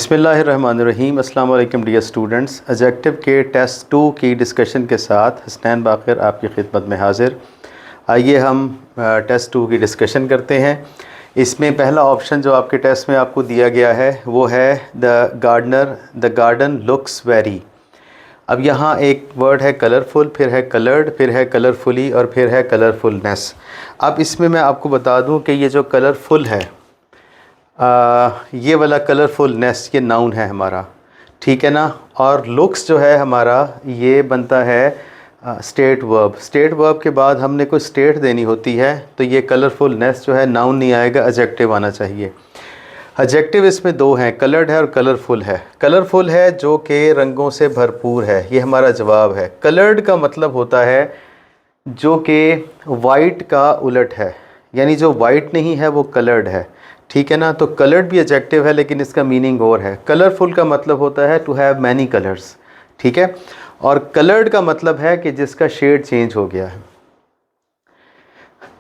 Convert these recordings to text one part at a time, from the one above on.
बिस्मिल्लाहिर्रहमानिर्रहीम। अस्सलाम वालेकुम डियर स्टूडेंट्स। एडजेक्टिव के टेस्ट 2 की डिस्कशन के साथ हसनैन बाक़िर आपकी खिदमत में हाज़िर। आइए हम टेस्ट 2 की डिस्कशन करते हैं। इसमें पहला ऑप्शन जो आपके टेस्ट में आपको दिया गया है वो है द गार्डन लुक्स वेरी। अब यहाँ एक वर्ड है कलरफुल, फिर है कलर्ड, फिर है कलरफुली और फिर है कलरफुलनेस। अब इसमें मैं आपको बता दूँ कि ये जो कलरफुल है ये वाला कलरफुलनेस ये नाउन है हमारा, ठीक है ना। और लुक्स जो है हमारा ये बनता है स्टेट वर्ब। स्टेट वर्ब के बाद हमने कोई स्टेट देनी होती है, तो ये कलरफुलनेस जो है नाउन नहीं आएगा, एडजेक्टिव आना चाहिए। एडजेक्टिव इसमें दो हैं, कलर्ड है और कलरफुल है। कलरफुल है जो कि रंगों से भरपूर है, ये हमारा जवाब है। कलर्ड का मतलब होता है जो कि वाइट का उलट है, यानी जो वाइट नहीं है वो कलर्ड है, ठीक है ना। तो कलर्ड भी एडजेक्टिव है लेकिन इसका मीनिंग और है। कलरफुल का मतलब होता है टू हैव मैनी कलर्स, ठीक है। और कलर्ड का मतलब है कि जिसका शेड चेंज हो गया है।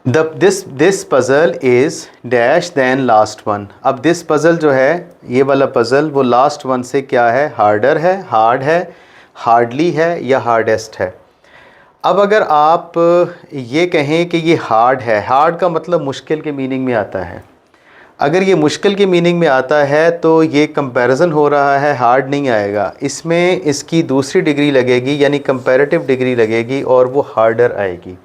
This puzzle is dash than last one. अब दिस पज़ल जो है ये वाला पज़ल वो लास्ट वन से क्या है, हार्डर है, हार्ड है, हार्डली है या हार्डेस्ट है। अब अगर आप ये कहें कि ये हार्ड है, हार्ड का मतलब मुश्किल के मीनिंग में आता है। अगर ये मुश्किल के मीनिंग में आता है तो ये कंपैरिजन हो रहा है, हार्ड नहीं आएगा। इसमें इसकी दूसरी डिग्री लगेगी यानी कंपैरेटिव डिग्री लगेगी और वो हार्डर आएगी।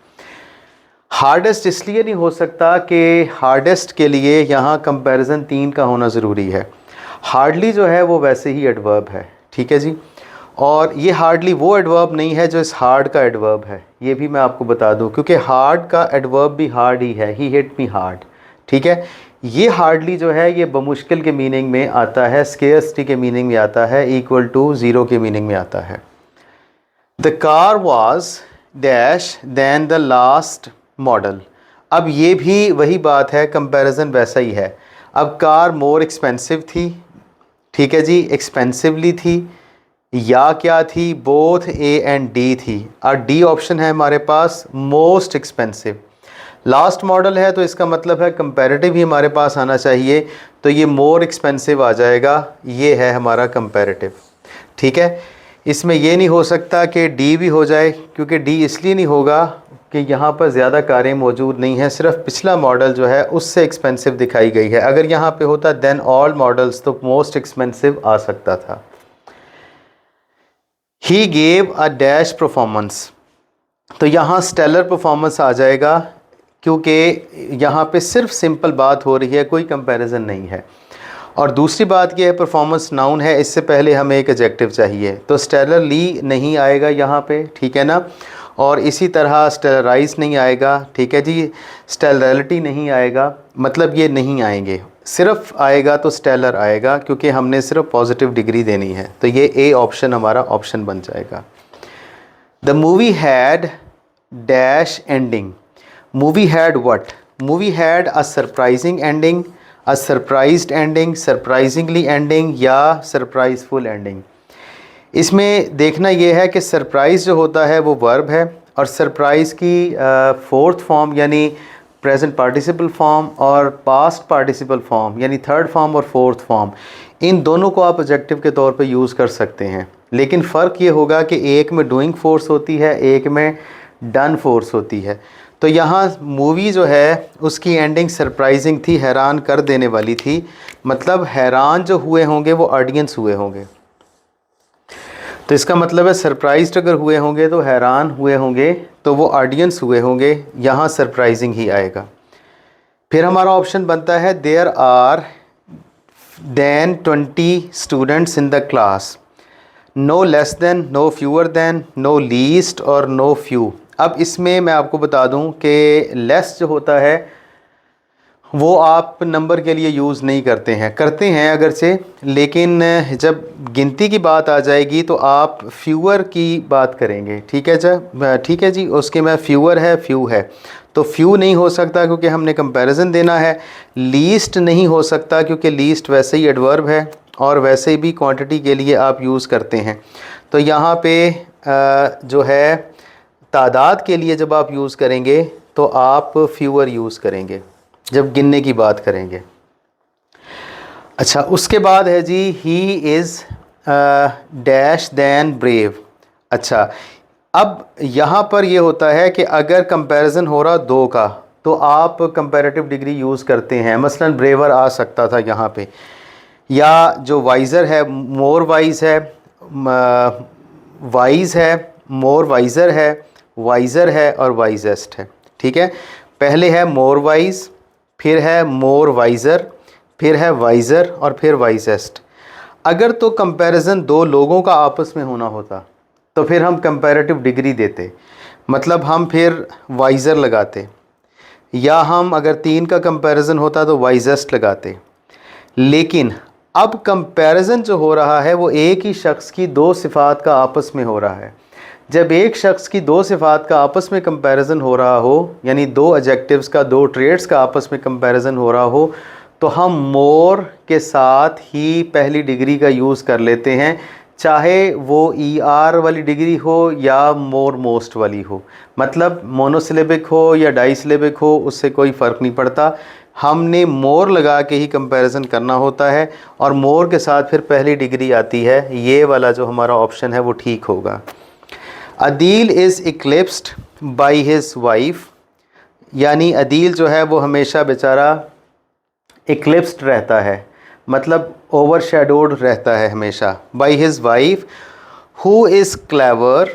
हार्डेस्ट इसलिए नहीं हो सकता कि हार्डेस्ट के लिए यहाँ कंपैरिजन 3 का होना ज़रूरी है। हार्डली जो है वो वैसे ही एडवर्ब है, ठीक है जी। और ये हार्डली वो एडवर्ब नहीं है जो इस हार्ड का एडवर्ब है, ये भी मैं आपको बता दूं, क्योंकि हार्ड का एडवर्ब भी हार्ड ही है, ही हिट मी हार्ड, ठीक है। ये हार्डली जो है ये बमुश्किल के मीनिंग में आता है, स्केर्सिटी के मीनिंग में आता है, इक्वल टू ज़ीरो के मीनिंग में आता है। The car was dash than the last model. अब ये भी वही बात है, कंपैरिजन वैसा ही है। अब कार मोर एक्सपेंसिव थी, ठीक है जी, एक्सपेंसिवली थी या क्या थी, बोथ ए एंड डी थी। और डी ऑप्शन है हमारे पास, मोस्ट एक्सपेंसिव। लास्ट मॉडल है तो इसका मतलब है कंपैरेटिव ही हमारे पास आना चाहिए, तो ये मोर एक्सपेंसिव आ जाएगा, ये है हमारा कंपैरेटिव, ठीक है। इसमें ये नहीं हो सकता कि डी भी हो जाए, क्योंकि डी इसलिए नहीं होगा कि यहाँ पर ज़्यादा कारें मौजूद नहीं हैं, सिर्फ पिछला मॉडल जो है उससे एक्सपेंसिव दिखाई गई है। अगर यहाँ पे होता देन ऑल मॉडल्स तो मोस्ट एक्सपेंसिव आ सकता था। He gave a dash performance, तो यहाँ स्टेलर परफॉर्मेंस आ जाएगा, क्योंकि यहाँ पे सिर्फ सिंपल बात हो रही है, कोई कंपैरिजन नहीं है। और दूसरी बात यह है परफॉर्मेंस नाउन है, इससे पहले हमें एक एडजेक्टिव चाहिए, तो स्टेलरली नहीं आएगा यहाँ पे, ठीक है ना। और इसी तरह स्टेलराइज नहीं आएगा, ठीक है जी, स्टेलरिटी नहीं आएगा, मतलब ये नहीं आएंगे। सिर्फ आएगा तो स्टेलर आएगा, क्योंकि हमने सिर्फ पॉजिटिव डिग्री देनी है, तो ये ए ऑप्शन हमारा ऑप्शन बन जाएगा। The movie had dash ending. Movie had what, movie had a surprising ending, a surprised ending, surprisingly ending या सरप्राइजफुल एंडिंग। इसमें देखना यह है कि सरप्राइज़ जो होता है वो वर्ब है, और सरप्राइज़ की फोर्थ फॉर्म यानी प्रेजेंट पार्टिसिपल फॉर्म और पास्ट पार्टिसिपल फॉर्म यानी थर्ड फॉर्म और फोर्थ फॉर्म, इन दोनों को आप एडजेक्टिव के तौर पे यूज़ कर सकते हैं। लेकिन फ़र्क ये होगा कि एक में डूइंग फोर्स होती है, एक में डन फोर्स होती है। तो यहाँ मूवी जो है उसकी एंडिंग सरप्राइजिंग थी, हैरान कर देने वाली थी, मतलब हैरान जो हुए होंगे वो ऑडियंस हुए होंगे। तो इसका मतलब है सरप्राइज्ड अगर हुए होंगे तो हैरान हुए होंगे, तो वो ऑडियंस हुए होंगे, यहाँ सरप्राइजिंग ही आएगा। फिर हमारा ऑप्शन बनता है there are than 20 students in the class, no less than, no fewer than, no least और नो फ्यू। अब इसमें मैं आपको बता दूं कि लेस जो होता है वो आप नंबर के लिए यूज़ नहीं करते हैं अगरचे, लेकिन जब गिनती की बात आ जाएगी तो आप फ्यूअर की बात करेंगे, ठीक है जी, ठीक है जी। उसके में फ्यूअर है, फ्यू है, तो फ्यू नहीं हो सकता क्योंकि हमने कंपैरिजन देना है। लीस्ट नहीं हो सकता क्योंकि लीस्ट वैसे ही एडवर्ब है और वैसे भी क्वांटिटी के लिए आप यूज़ करते हैं। तो यहाँ पे जो है तादाद के लिए जब आप यूज़ करेंगे तो आप फ्यूअर यूज़ करेंगे जब गिनने की बात करेंगे। अच्छा, उसके बाद है जी he is dash than brave. अच्छा, अब यहाँ पर ये होता है कि अगर कंपैरिजन हो रहा दो का तो आप कंपैरेटिव डिग्री यूज़ करते हैं, मसलन ब्रेवर आ सकता था यहाँ पे, या जो वाइज़र है मोर वाइज है, वाइज है, मोर वाइज़र है, वाइज़र है और वाइजेस्ट है। ठीक है, पहले है मोर वाइज, फिर है मोर वाइज़र, फिर है वाइज़र और फिर वाइजेस्ट। अगर तो कंपैरिजन दो लोगों का आपस में होना होता तो फिर हम कंपैरेटिव डिग्री देते, मतलब हम फिर वाइज़र लगाते, या हम अगर तीन का कंपैरिजन होता तो वाइजेस्ट लगाते। लेकिन अब कंपैरिजन जो हो रहा है वो एक ही शख्स की दो सिफ़ात का आपस में हो रहा है। जब एक शख्स की दो सिफ़ात का आपस में कंपैरिजन हो रहा हो, यानी दो एडजेक्टिव्स का, दो ट्रेड्स का आपस में कंपैरिजन हो रहा हो, तो हम मोर के साथ ही पहली डिग्री का यूज़ कर लेते हैं, चाहे वो ER वाली डिग्री हो या मोर मोस्ट वाली हो। मतलब मोनोसिलेबिक हो या डाइसिलेबिक हो, उससे कोई फ़र्क नहीं पड़ता, हमने मोर लगा के ही कंपैरिजन करना होता है और मोर के साथ फिर पहली डिग्री आती है। ये वाला जो हमारा ऑप्शन है वो ठीक होगा। Adeel is eclipsed by his wife, यानी अदील जो है वो हमेशा बेचारा इक्लिप्स्ड रहता है, मतलब ओवरशैडोड रहता है हमेशा, by his wife who is clever,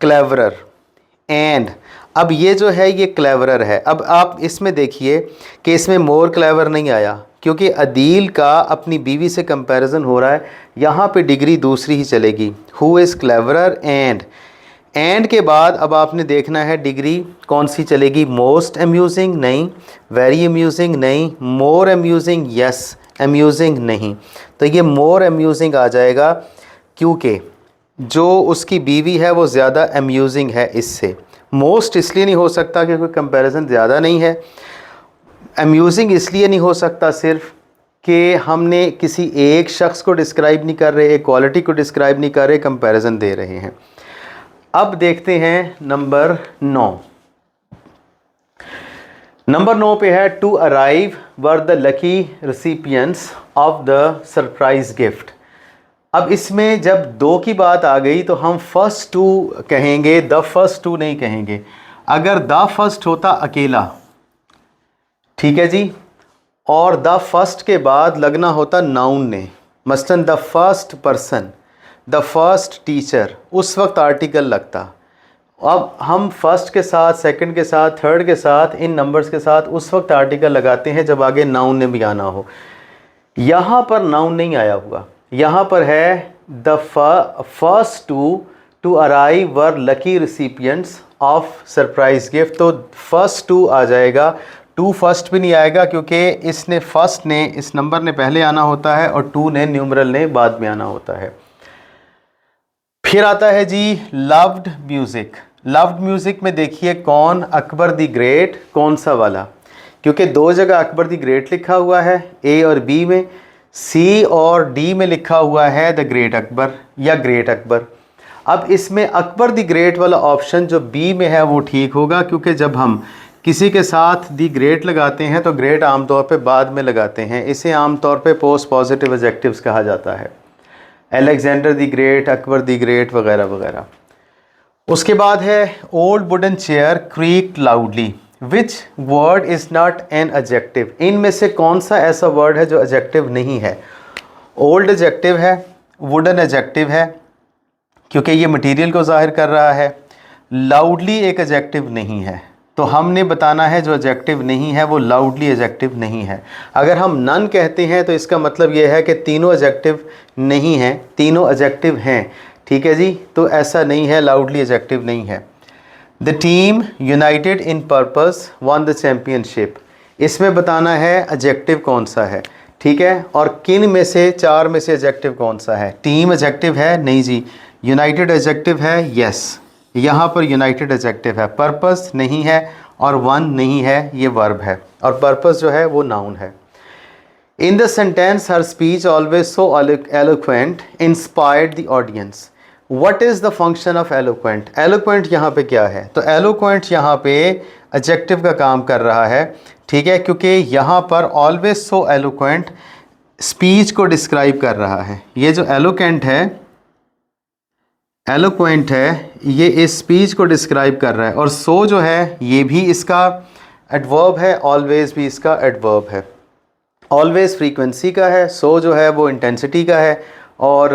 cleverer and. अब ये जो है ये क्लेवरर है। अब आप इसमें देखिए कि इसमें मोर क्लेवर नहीं आया क्योंकि अदील का अपनी बीवी से कंपैरिजन हो रहा है, यहाँ पे डिग्री दूसरी ही चलेगी, हु इज़ क्लेवरर एंड के बाद अब आपने देखना है डिग्री कौन सी चलेगी, मोस्ट अम्यूजिंग नहीं, वेरी अम्यूजिंग नहीं, मोर अम्यूजिंग यस, अम्यूजिंग नहीं। तो ये मोर अम्यूजिंग आ जाएगा क्योंकि जो उसकी बीवी है वो ज़्यादा अम्यूजिंग है इससे। मोस्ट इसलिए नहीं हो सकता क्योंकि कंपैरिजन ज़्यादा नहीं है। अम्यूजिंग इसलिए नहीं हो सकता सिर्फ कि हमने किसी एक शख्स को डिस्क्राइब नहीं कर रहे, एक क्वालिटी को डिस्क्राइब नहीं कर रहे, कंपैरिजन दे रहे हैं। अब देखते हैं नंबर 9। नंबर 9 पे है to arrive were the lucky recipients of the surprise gift. अब इसमें जब दो की बात आ गई तो हम फर्स्ट टू कहेंगे, द फर्स्ट टू नहीं कहेंगे। अगर द फर्स्ट होता अकेला, ठीक है जी, और द फर्स्ट के बाद लगना होता नाउन ने, मसलन the first person, the first teacher, उस वक्त आर्टिकल लगता। अब हम फर्स्ट के साथ, सेकंड के साथ, थर्ड के साथ, इन नंबर्स के साथ उस वक्त आर्टिकल लगाते हैं जब आगे नाउन ने भी आना हो। यहाँ पर नाउन नहीं आया हुआ, यहाँ पर है the first to arrive were lucky recipients of surprise gift. तो फर्स्ट टू आ जाएगा, टू फर्स्ट भी नहीं आएगा क्योंकि इसने फर्स्ट ने, इस नंबर ने पहले आना होता है और टू ने, न्यूमरल ने बाद में आना होता है। फिर आता है जी लव्ड म्यूज़िक। लव्ड म्यूज़िक में देखिए कौन, अकबर द ग्रेट, कौन सा वाला, क्योंकि दो जगह अकबर द ग्रेट लिखा हुआ है, ए और बी में, सी और डी में लिखा हुआ है द ग्रेट अकबर या ग्रेट अकबर। अब इसमें अकबर द ग्रेट वाला ऑप्शन जो बी में है वो ठीक होगा, क्योंकि जब हम किसी के साथ दी ग्रेट लगाते हैं तो ग्रेट आमतौर पे बाद में लगाते हैं, इसे आमतौर पे पोस्ट पॉजिटिव एडजेक्टिव्स कहा जाता है, Alexander the great, Akbar the great वगैरह वगैरह। उसके बाद है old wooden chair creaked loudly, which word is not an adjective. इनमें से कौन सा ऐसा वर्ड है जो एडजेक्टिव नहीं है। ओल्ड एडजेक्टिव है, वुडन एडजेक्टिव है क्योंकि ये मटेरियल को जाहिर कर रहा है, लाउडली एक एडजेक्टिव नहीं है। तो हमने बताना है जो एडजेक्टिव नहीं है वो लाउडली एडजेक्टिव नहीं है। अगर हम नन कहते हैं तो इसका मतलब ये है कि तीनों एडजेक्टिव नहीं हैं, तीनों एडजेक्टिव हैं, ठीक है जी। तो ऐसा नहीं है, लाउडली एडजेक्टिव नहीं है। The team United in purpose one the championship, इसमें बताना है एडजेक्टिव कौन सा है, ठीक है, और किन में से, चार में से एडजेक्टिव कौन सा है। टीम एडजेक्टिव है नहीं जी, यूनाइटेड एडजेक्टिव है यस, यहाँ पर यूनाइटेड एडजेक्टिव है, पर्पस नहीं है और वन नहीं है, ये वर्ब है, और पर्पस जो है वो नाउन है। In the sentence her speech always so eloquent inspired the audience. What is the function of eloquent. Eloquent यहाँ पे क्या है, तो एलोक्वेंट यहाँ पे एडजेक्टिव का काम कर रहा है, ठीक है, क्योंकि यहाँ पर ऑलवेज सो एलोक्वेंट स्पीच को डिस्क्राइब कर रहा है। ये जो एलोक्वेंट है ये इस स्पीच को डिस्क्राइब कर रहा है, और सो जो है ये भी इसका एडवर्ब है, ऑलवेज भी इसका एडवर्ब है। ऑलवेज फ्रीक्वेंसी का है, सो जो है वो इंटेंसिटी का है, और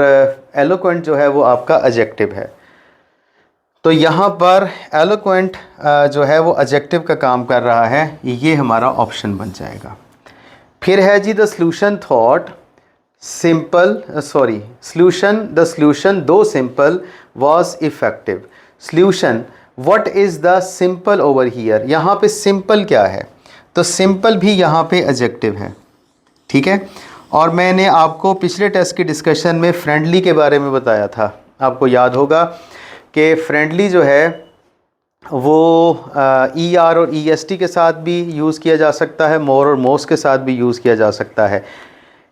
एलोक्वेंट जो है वो आपका एडजेक्टिव है। तो यहाँ पर एलोक्वेंट जो है वो एडजेक्टिव का काम कर रहा है, ये हमारा ऑप्शन बन जाएगा। फिर है जी the solution thought simple the solution though simple was effective. Solution, what is the simple over here, यहाँ पे सिंपल क्या है, तो सिंपल भी यहाँ पे एडजेक्टिव है, ठीक है। और मैंने आपको पिछले टेस्ट की डिस्कशन में फ्रेंडली के बारे में बताया था, आपको याद होगा कि फ्रेंडली जो है वो ER और EST के साथ भी यूज़ किया जा सकता है, मोर और मोस्ट के साथ भी यूज़ किया जा सकता है।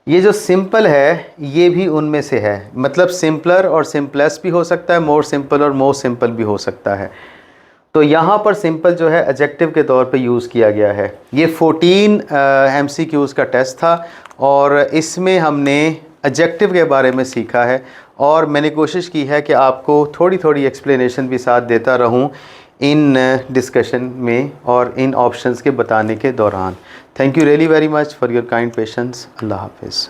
ये जो सिंपल है ये भी उनमें से है, मतलब सिंपलर और सिंपलेस्ट भी हो सकता है, मोर सिंपल और मोस्ट सिंपल भी हो सकता है। तो यहाँ पर सिंपल जो है एडजेक्टिव के तौर पे यूज़ किया गया है। ये 14 MCQs का टेस्ट था, और इसमें हमने एडजेक्टिव के बारे में सीखा है, और मैंने कोशिश की है कि आपको थोड़ी थोड़ी एक्सप्लेनेशन भी साथ देता रहूँ इन डिस्कशन में और इन ऑप्शंस के बताने के दौरान। Thank you really very much for your kind patience. अल्लाह हाफिज़।